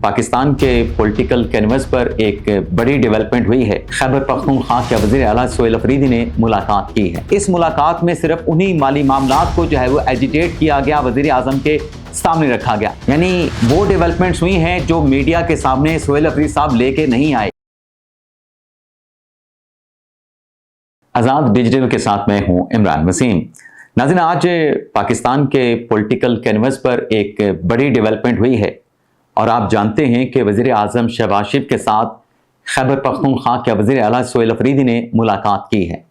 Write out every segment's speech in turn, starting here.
पाकिस्तान के political canvas पर एक बड़ी डेवलपमेंट हुई है। खैबर पख्तूनख्वा के वज़ीर आला सोहेल अफरीदी ने मुलाकात की है। इस मुलाकात में सिर्फ उन्हीं माली मामलात को जो है वो एजिटेट किया गया, वज़ीर आज़म के सामने रखा गया। यानी वो डेवलपमेंट्स हुई हैं जो मीडिया के सामने सोहेल अफरीदी साहब लेके नहीं आए। आज़ाद डिजिटल के साथ मैं हूं इमरान वसीम। नाज़रीन, आज पाकिस्तान के पॉलिटिकल कैनवस पर एक बड़ी डेवलपमेंट हुई है और आप जानते हैं कि वज़ीर आज़म शहबाज शरीफ के साथ खैबर पख्तूनख्वा के वज़ीर आला सोहेल अफरीदी ने मुलाकात की है।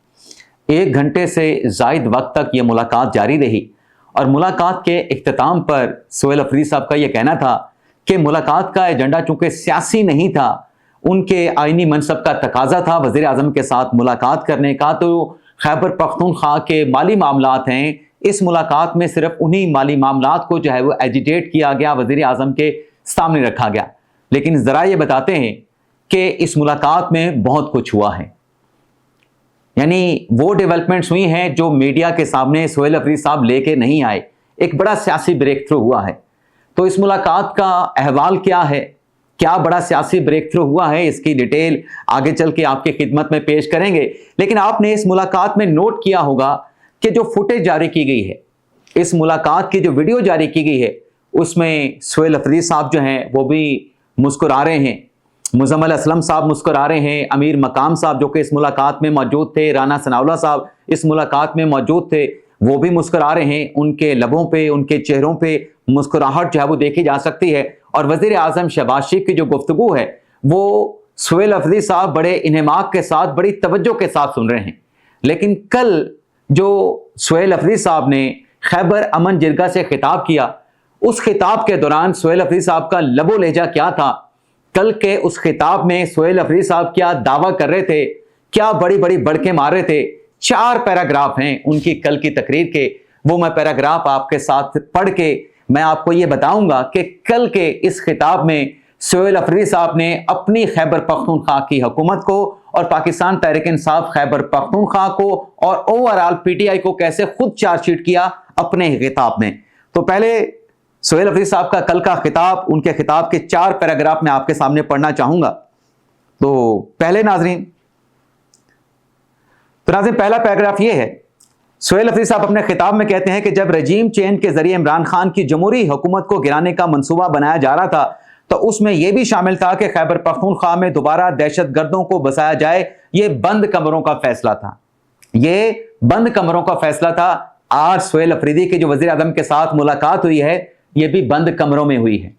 1 घंटे से ज़ायद वक्त तक ये मुलाकात जारी रही और मुलाकात के इख्तिताम पर सोहेल अफरीदी साहब का ये कहना था कि मुलाकात का एजेंडा चूँकि सियासी नहीं था, उनके आइनी मनसब का तकाजा था वज़ीर आज़म के साथ मुलाकात करने का, तो खैबर पख्तूनख्वा के माली मामलात हैं, इस मुलाकात में सिर्फ उन्हीं माली मामलात को जो है वो एजिटेट किया गया, वज़ीर आज़म के सामने रखा गया। लेकिन ज़रा ये बताते हैं कि इस मुलाकात में बहुत कुछ हुआ है। यानी वो डेवलपमेंट्स हुई हैं जो मीडिया के सामने सोहेल अफरीदी साहब लेके नहीं आए। एक बड़ा सियासी ब्रेक थ्रू हुआ है। तो इस मुलाकात का अहवाल क्या है, क्या बड़ा सियासी ब्रेक थ्रू हुआ है, इसकी डिटेल आगे चल के आपकी खिदमत में पेश करेंगे। लेकिन आपने इस मुलाकात में नोट किया होगा कि जो फुटेज जारी की गई है, इस मुलाकात की जो वीडियो जारी की गई है, उसमें सोहेल अफरीदी साहब जो हैं वो भी मुस्कुरा रहे हैं, मुजम्मिल असलम साहब मुस्कुरा रहे हैं, अमीर मकाम साहब जो कि इस मुलाकात में मौजूद थे, राना सनाउल्लाह साहब इस मुलाकात में मौजूद थे, वो भी मुस्कुरा रहे हैं। उनके लबों पे, उनके चेहरों पे मुस्कुराहट जो है वो देखी जा सकती है। और वज़ीर आज़म शहबाज शरीफ की जो गुफ्तगू है वो सोहेल अफरीदी साहब बड़े इन्हमाक के साथ, बड़ी तवज्जो के साथ सुन रहे हैं। लेकिन कल जो सोहेल अफरीदी साहब ने खैबर अमन जिरगा से खिताब किया, उस खिताब के दौरान सोहेल अफरीदी साहब का लबो लहजा क्या था, कल के उस खिताब में सोहेल अफरीदी साहब क्या दावा कर रहे थे, क्या बड़ी बड़ी बड़के मार रहे थे। 4 पैराग्राफ हैं उनकी कल की तकरीर के, वो मैं पैराग्राफ आपके साथ पढ़ के मैं आपको ये बताऊंगा कि कल के इस खिताब में सोहेल अफरीदी साहब ने अपनी खैबर पख्तूनख्वा की हुकूमत को और पाकिस्तान तहरीक इंसाफ खैबर पख्तूनख्वा को और ओवरऑल पीटीआई को कैसे खुद चार्जशीट किया अपने खिताब में। तो पहले सोहेल अफरीदी साहब का कल का खिताब, उनके खिताब के 4 पैराग्राफ में आपके सामने पढ़ना चाहूंगा। तो पहले नाजरीन पहला पैराग्राफ ये है। सोहेल अफरीदी साहब अपने खिताब में कहते हैं कि जब रजीम चेंज के जरिए इमरान खान की जमहूरी हुकूमत को गिराने का मंसूबा बनाया जा रहा था, तो उसमें यह भी शामिल था कि खैबर पख्तूनख्वा में दोबारा दहशत गर्दों को बसाया जाए। ये बंद कमरों का फैसला था, ये बंद कमरों का फैसला था। आज सोहेल अफरीदी के जो वज़ीर आज़म के साथ मुलाकात हुई है, ये भी बंद कमरों में हुई है।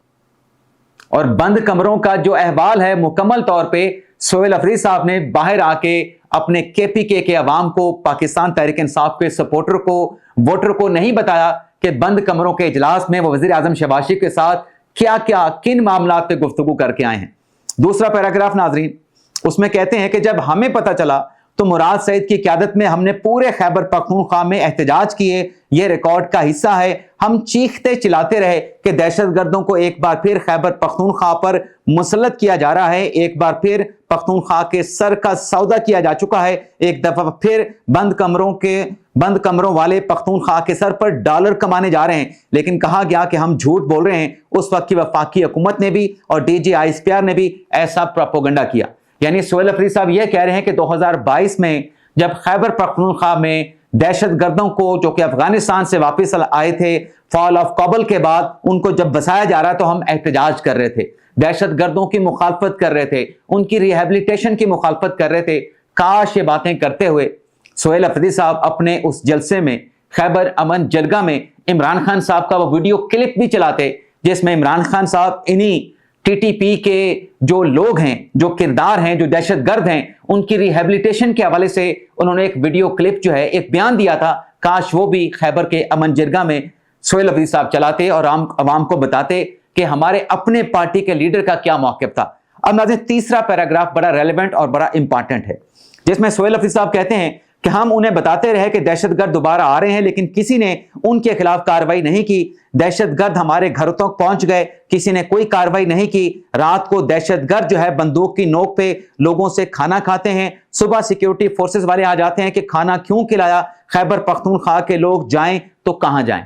और बंद कमरों का जो अहवाल है, मुकम्मल तौर पे सोहेल अफरीदी साहब ने बाहर आके अपने केपीके के अवाम को, पाकिस्तान तहरीक इंसाफ के सपोर्टर को, वोटर को नहीं बताया कि बंद कमरों के इजलास में वो वज़ीर आज़म शहबाज शरीफ के साथ क्या क्या, किन मामलात पे गुफ्तगू करके आए हैं। दूसरा पैराग्राफ नाजरीन, उसमें कहते हैं कि जब हमें पता चला तो मुराद सईद की क़यादत में हमने पूरे खैबर पख्तूनख्वा में एहतजाज किए। यह रिकॉर्ड का हिस्सा है। हम चीखते चिल्लाते रहे कि दहशतगर्दों को एक बार फिर खैबर पख्तूनख्वा पर मुसल्लत किया जा रहा है, एक बार फिर पख्तूनख्वा के सर का सौदा किया जा चुका है, एक दफा फिर बंद कमरों वाले पख्तूनख्वा के सर पर डॉलर कमाने जा रहे हैं। लेकिन कहा गया कि हम झूठ बोल रहे हैं। उस वक्त की वफाकी हुकूमत ने भी और DGISPR ने भी ऐसा प्रोपेगेंडा किया। यानी सोहेल अफरीदी साहब यह कह रहे हैं कि 2022 में जब खैबर पख्तूनख्वा में दहशत गर्दों को, जो कि अफगानिस्तान से वापस आए थे फॉल ऑफ काबुल के बाद, उनको जब बसाया जा रहा तो हम एहतजाज कर रहे थे, दहशत गर्दों की मुखालफत कर रहे थे, उनकी रिहेबिलिटेशन की मुखालफत कर रहे थे। काश ये बातें करते हुए सोहेल अफरीदी साहब अपने उस जलसे में, खैबर अमन जिरगा में, इमरान खान साहब का वो वीडियो क्लिप भी चलाते जिसमें इमरान खान साहब इन्हीं TTP के जो लोग हैं, जो किरदार हैं, जो दहशत गर्द हैं, उनकी रिहेबिलिटेशन के हवाले से उन्होंने एक वीडियो क्लिप जो है, एक बयान दिया था। काश वो भी खैबर के अमन जिरगा में सोहेल अफरीदी साहब चलाते और आवाम को बताते कि हमारे अपने पार्टी के लीडर का क्या मौक़िफ़ था। अब नाज़रीन, तीसरा पैराग्राफ बड़ा रेलेवेंट और बड़ा इंपॉर्टेंट है, जिसमें सोहेल अफरीदी साहब कहते हैं कि हम उन्हें बताते रहे कि दहशतगर्द दोबारा आ रहे हैं, लेकिन किसी ने उनके खिलाफ कार्रवाई नहीं की। दहशतगर्द हमारे घरों तक पहुंच गए, किसी ने कोई कार्रवाई नहीं की। रात को दहशतगर्द जो है बंदूक की नोक पे लोगों से खाना खाते हैं, सुबह सिक्योरिटी फोर्सेस वाले आ जाते हैं कि खाना क्यों खिलाया, खैबर पख्तूनख्वा के लोग जाएं तो कहां जाएं।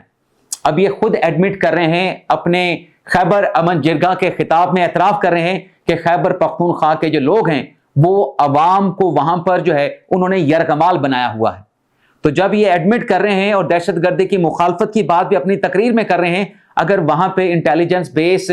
अब ये खुद एडमिट कर रहे हैं अपने खैबर अमन जिरगा के खिताब में एतराफ़ कर रहे हैं कि खैबर पख्तूनख्वा के जो लोग हैं वो अवाम को वहां पर जो है उन्होंने यरगमाल बनाया हुआ है। तो जब ये एडमिट कर रहे हैं और दहशतगर्दी की मुखालफत की बात भी अपनी तकरीर में कर रहे हैं, अगर वहां पे इंटेलिजेंस बेस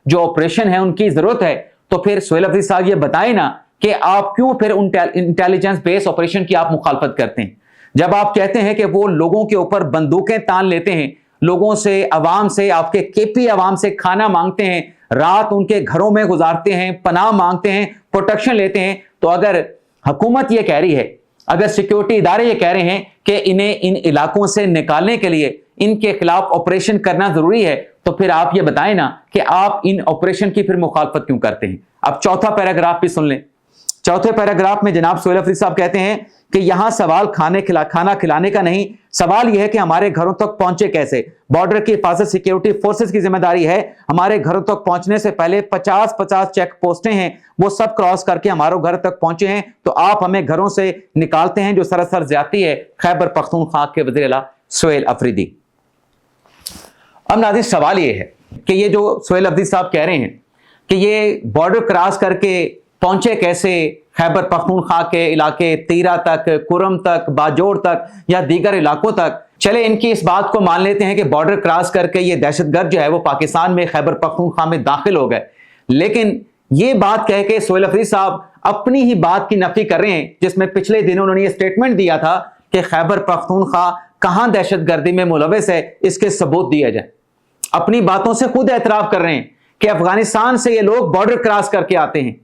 जो ऑपरेशन है उनकी जरूरत है, तो फिर सोहेल अफरीदी साहब ये बताएं ना कि आप क्यों फिर इंटेलिजेंस बेस ऑपरेशन की आप मुखालफत करते हैं। जब आप कहते हैं कि वो लोगों के ऊपर बंदूकें तान लेते हैं, लोगों से, अवाम से, आपके केपी अवाम से खाना मांगते हैं, रात उनके घरों में गुजारते हैं, पनाह मांगते हैं, प्रोटेक्शन लेते हैं, तो अगर हुकूमत ये कह रही है, अगर सिक्योरिटी इदारे ये कह रहे हैं कि इन्हें इन इलाकों से निकालने के लिए इनके खिलाफ ऑपरेशन करना जरूरी है, तो फिर आप ये बताएं ना कि आप इन ऑपरेशन की फिर मुखालफत क्यों करते हैं। अब चौथा पैराग्राफ भी सुन लें। चौथे पैराग्राफ में जनाब सोहेल अफरीदी साहब कहते हैं कि यहां सवाल खाना खिलाने का नहीं, सवाल यह है कि हमारे घरों तक पहुंचे कैसे। बॉर्डर की हिफाजत सिक्योरिटी फोर्सेस की जिम्मेदारी है। हमारे घरों तक पहुंचने से पहले 50-50 चेक पोस्टें हैं, वो सब क्रॉस करके हमारे घर तक पहुंचे हैं, तो आप हमें घरों से निकालते हैं, जो सरासर ज्यादती है। खैबर पख्तूनख्वा के वज़ीर आला सोहेल अफरीदी। अब नाज़रीन सवाल ये है कि ये जो सोहेल अफरीदी साहब कह रहे हैं कि ये बॉर्डर क्रॉस करके पहुंचे कैसे खैबर पख्तूनख्वा के इलाके तीरा तक, कुरम तक, बाजोड़ तक या दीगर इलाकों तक, चले इनकी इस बात को मान लेते हैं कि बॉर्डर क्रॉस करके ये दहशतगर्द जो है वो पाकिस्तान में खैबर पख्तूनख्वा में दाखिल हो गए। लेकिन ये बात कह के सोहेल अफरीदी साहब अपनी ही बात की नफी कर रहे हैं, जिसमें पिछले दिनों उन्होंने ये स्टेटमेंट दिया था कि खैबर पख्तूनख्वा कहां दहशतगर्दी में मुलविस है, इसके सबूत दिए जाए। अपनी बातों से खुद एतराफ कर रहे हैं कि अफगानिस्तान से ये लोग बॉर्डर क्रॉस करके आते हैं,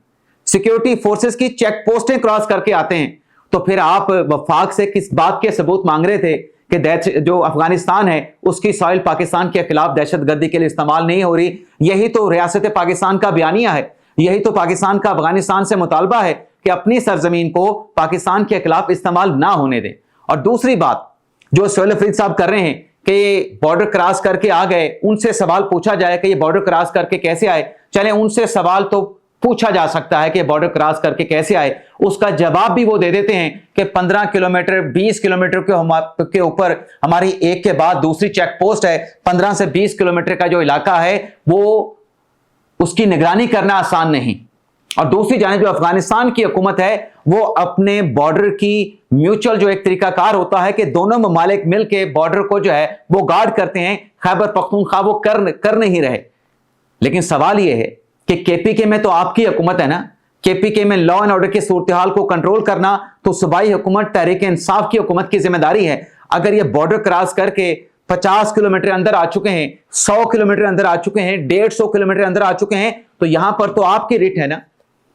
सिक्योरिटी फोर्सेस की चेक पोस्टें क्रॉस करके आते हैं, तो फिर आप वफाक से किस बात के सबूत मांग रहे थे कि जो अफगानिस्तान है उसकी सॉइल पाकिस्तान के खिलाफ दहशतगर्दी के लिए इस्तेमाल नहीं हो रही। यही तो रियासत पाकिस्तान का बयानिया है, यही तो पाकिस्तान का अफगानिस्तान से मुतालबा है कि अपनी सरजमीन को पाकिस्तान के खिलाफ इस्तेमाल ना होने दें। और दूसरी बात जो सोहेल अफरीदी साहब कर रहे हैं कि बॉर्डर क्रॉस करके आ गए, उनसे सवाल पूछा जाए कि ये बॉर्डर क्रॉस करके कैसे आए। चले उनसे सवाल तो पूछा जा सकता है कि बॉर्डर क्रॉस करके कैसे आए, उसका जवाब भी वो दे देते हैं कि 15 किलोमीटर 20 किलोमीटर के ऊपर हमारी एक के बाद दूसरी चेक पोस्ट है। 15 से 20 किलोमीटर का जो इलाका है वो उसकी निगरानी करना आसान नहीं। और दूसरी जानिब जो अफगानिस्तान की हुकूमत है वो अपने बॉर्डर की म्यूचुअल जो एक तरीकाकार होता है कि दोनों ममालिक मिलकर बॉर्डर को जो है वो गार्ड करते हैं, खैबर पख्तूनख्वा वो कर नहीं रहे। लेकिन सवाल ये है कि केपीके में तो आपकी हुकूमत है ना, केपीके में लॉ एंड ऑर्डर की सूरत-ए-हाल को कंट्रोल करना तो सूबाई हुकूमत तहरीक इंसाफ की हुकूमत की जिम्मेदारी है। अगर ये बॉर्डर क्रॉस करके 50 किलोमीटर अंदर आ चुके हैं, 100 किलोमीटर अंदर आ चुके हैं, 150 किलोमीटर अंदर आ चुके हैं, तो यहां पर तो आपकी रिट है ना,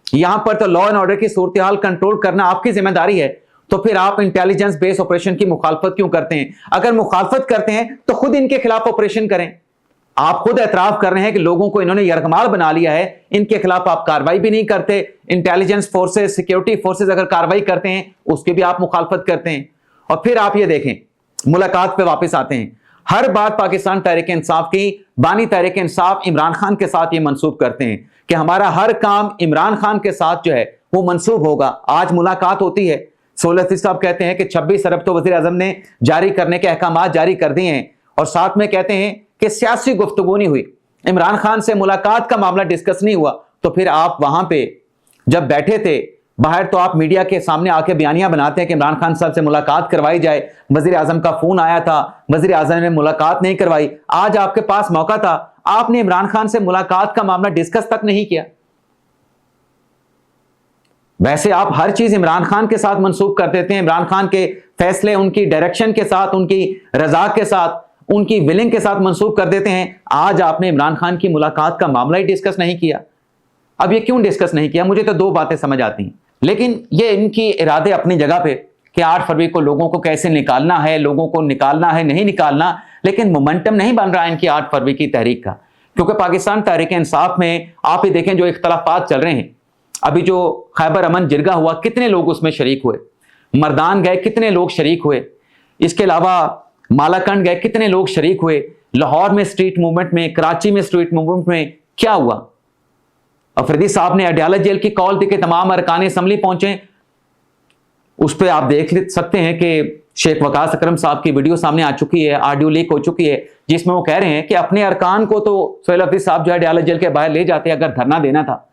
यहां पर तो लॉ एंड ऑर्डर की सूरत-ए-हाल कंट्रोल करना आपकी जिम्मेदारी है। तो फिर आप इंटेलिजेंस बेस्ड ऑपरेशन की मुखालफत क्यों करते हैं? अगर मुखालफत करते हैं तो खुद इनके खिलाफ ऑपरेशन करें। आप खुद एतराफ कर रहे हैं कि लोगों को इन्होंने यरगमाल बना लिया है, इनके खिलाफ आप कार्रवाई भी नहीं करते। इंटेलिजेंस फोर्सेस, सिक्योरिटी फोर्सेस अगर कार्रवाई करते हैं उसकी भी आप मुखालफत करते हैं। और फिर आप ये देखें, मुलाकात पे वापस आते हैं। हर बात पाकिस्तान तहरीक इंसाफ की बानी तहरीक इंसाफ इमरान खान के साथ ये मंसूब करते हैं कि हमारा हर काम इमरान खान के साथ जो है वो मंसूब होगा। आज मुलाकात होती है, सोहेल अफरीदी साहब कहते हैं कि 26 अरब तो वज़ीर आज़म ने जारी करने के अहकाम जारी कर दिए हैं, और साथ में कहते हैं कि सियासी गुफ्तगू नहीं हुई, इमरान खान से मुलाकात का मामला डिस्कस नहीं हुआ। तो फिर आप वहां पे जब बैठे थे बाहर तो आप मीडिया के सामने आके बयानियां बनाते हैं कि इमरान खान साहब से मुलाकात करवाई जाए, वज़ीर आज़म का फोन आया था, वज़ीर आज़म ने मुलाकात नहीं करवाई। आज आपके पास मौका था, आपने इमरान खान से मुलाकात का मामला डिस्कस तक नहीं किया। वैसे आप हर चीज इमरान खान के साथ मंसूब कर देते हैं, इमरान खान के फैसले उनकी डायरेक्शन के साथ, उनकी रजा के साथ, उनकी विलिंग के साथ मंसूब कर देते हैं। आज आपने इमरान खान की मुलाकात का मामला ही डिस्कस नहीं किया। अब ये क्यों डिस्कस नहीं किया? मुझे तो दो बातें समझ आती हैं, लेकिन ये इनकी इरादे अपनी जगह पे कि 8 फरवरी को लोगों को कैसे निकालना है, लोगों को निकालना है नहीं निकालना, लेकिन मोमेंटम नहीं बन रहा है इनकी 8 फरवरी की तहरीक का। क्योंकि पाकिस्तान तहरीक इंसाफ में आप ही देखें जो इख्तलाफात चल रहे हैं, अभी जो खैबर अमन जिरगा हुआ कितने लोग उसमें शरीक हुए, मर्दान गए कितने लोग शरीक हुए, इसके अलावा मालाकंड गए कितने लोग शरीक हुए, लाहौर में स्ट्रीट मूवमेंट में, कराची में स्ट्रीट मूवमेंट में क्या हुआ। अफरीदी साहब ने अडयाला जेल की कॉल दी कि तमाम अरकान असम्बली पहुंचे, उस पर आप देख सकते हैं कि शेख वकास अकरम साहब की वीडियो सामने आ चुकी है, ऑडियो लीक हो चुकी है, जिसमें वो कह रहे हैं कि अपने अरकान को तो सुहेल हफीज साहब जो है डाला जेल के बाहर ले जाते अगर धरना देना था।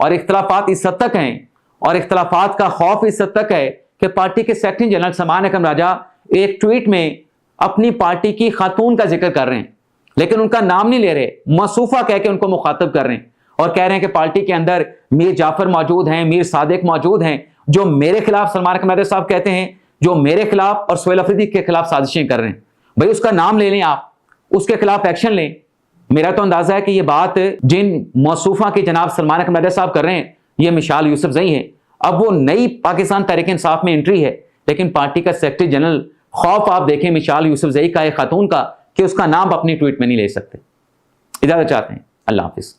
और इख्तलाफात इस हद तक हैं और इख्तलाफात का खौफ इस हद तक है कि पार्टी के सेक्रेटरी जनरल सलमान अकरम राजा एक ट्वीट में अपनी पार्टी की खातून का जिक्र कर रहे हैं, लेकिन उनका नाम नहीं ले रहे, मसूफा कह के उनको मुखातब कर रहे हैं और कह रहे हैं कि पार्टी के अंदर मीर जाफर मौजूद हैं, मीर सादिक मौजूद हैं, जो मेरे खिलाफ, सलमान अकरम राजा साहब कहते हैं, जो मेरे खिलाफ और सुहेल अफरीदी के खिलाफ साजिशें कर रहे हैं। भाई उसका नाम ले लें, आप उसके खिलाफ एक्शन लें। मेरा तो अंदाजा है कि ये बात जिन मौसूफा के जनाब सलमान अकरम राजा साहब कर रहे हैं, ये मिसाल यूसुफजई है। अब वो नई पाकिस्तान तहरीक इंसाफ में एंट्री है, लेकिन पार्टी का सेक्रेटरी जनरल, खौफ आप देखें मिसाल यूसुफजई का, एक खातून का, कि उसका नाम अपनी ट्वीट में नहीं ले सकते। इजाजत चाहते हैं। अल्लाह हाफिज।